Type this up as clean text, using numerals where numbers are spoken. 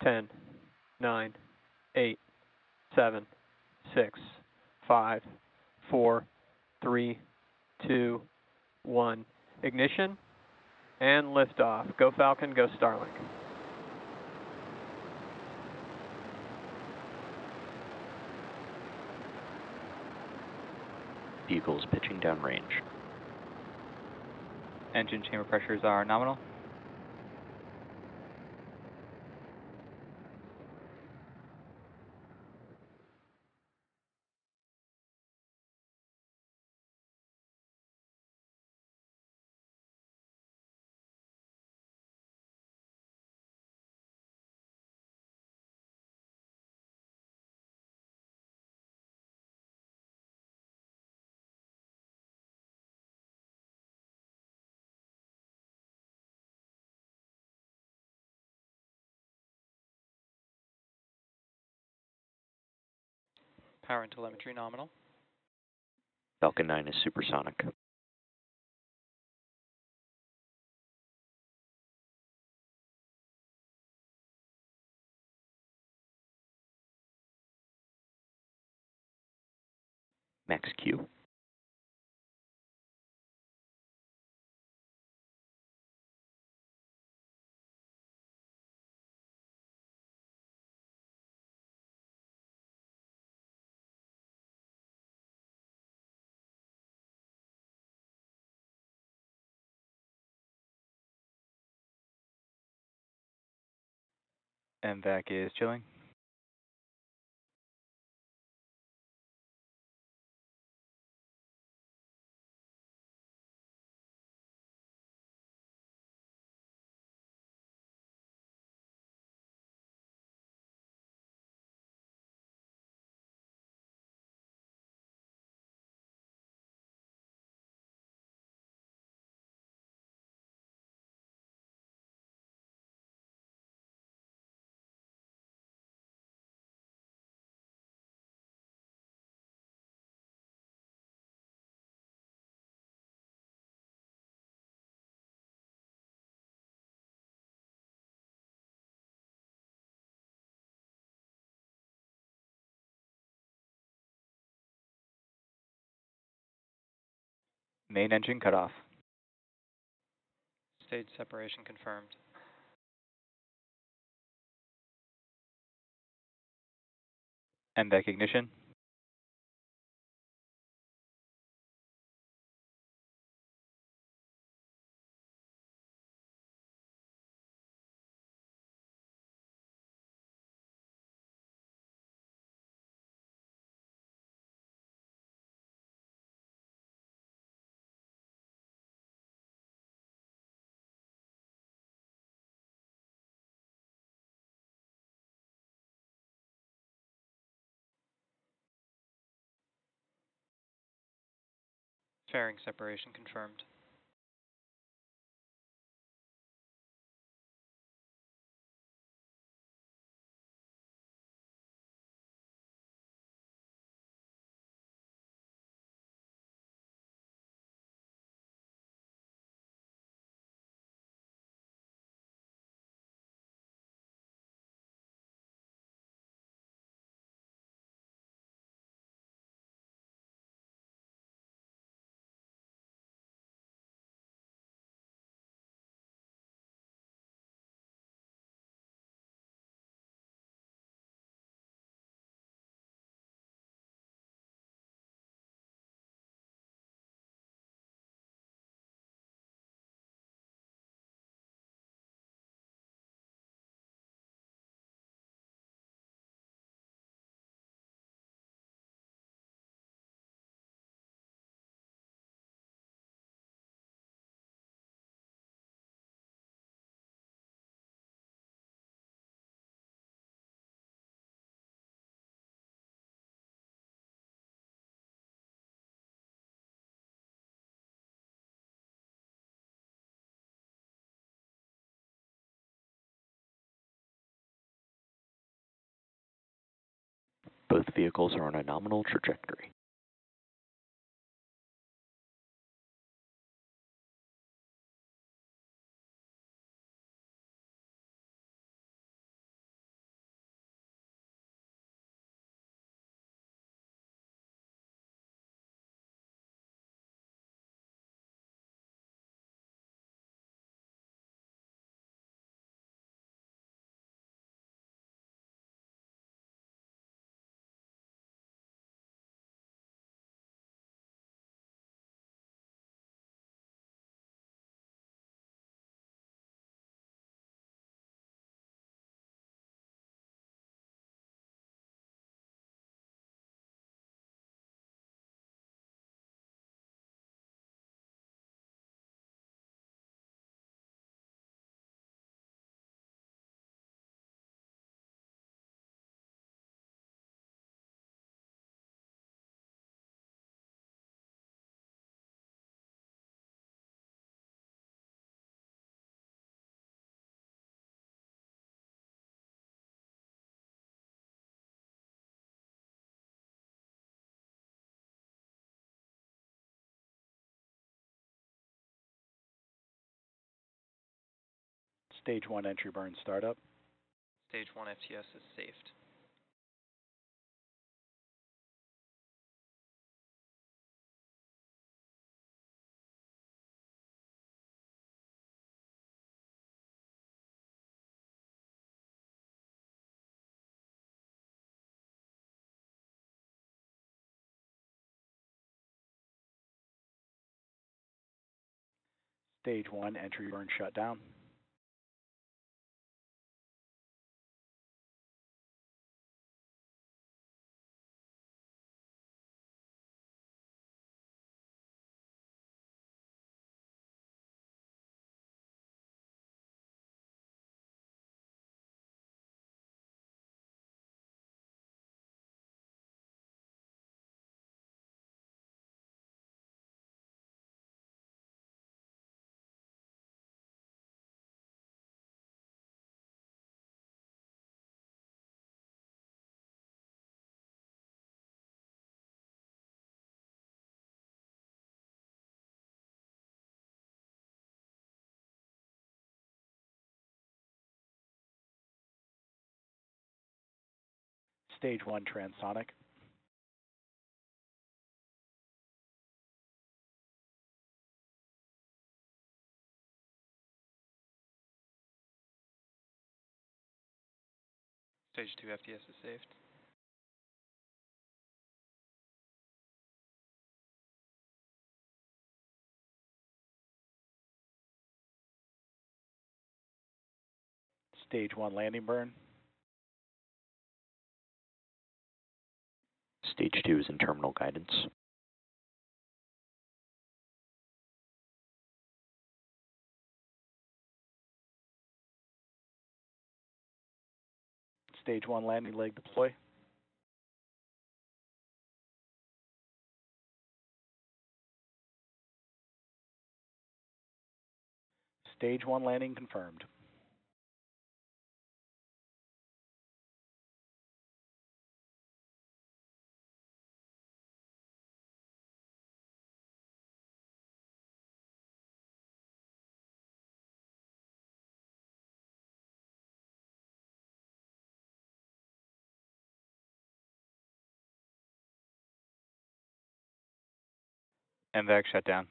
10, 9, 8, 7, 6, 5, 4, 3, 2, 1. Ignition and liftoff. Go Falcon, go Starlink. Vehicles pitching downrange. Engine chamber pressures are nominal. Power and telemetry nominal. Falcon 9 is supersonic. Max Q. MVAC is chilling. Main engine cut off. Stage separation confirmed. MVAC ignition. Fairing separation confirmed. Both vehicles are on a nominal trajectory. Stage 1 entry burn startup. Stage 1 FTS is saved. Stage 1 entry burn shut down. Stage 1 transonic. Stage 2 FTS is saved. Stage 1 landing burn. Stage 2 is in terminal guidance. Stage 1 landing leg deploy. Stage 1 landing confirmed. MVAC shut down.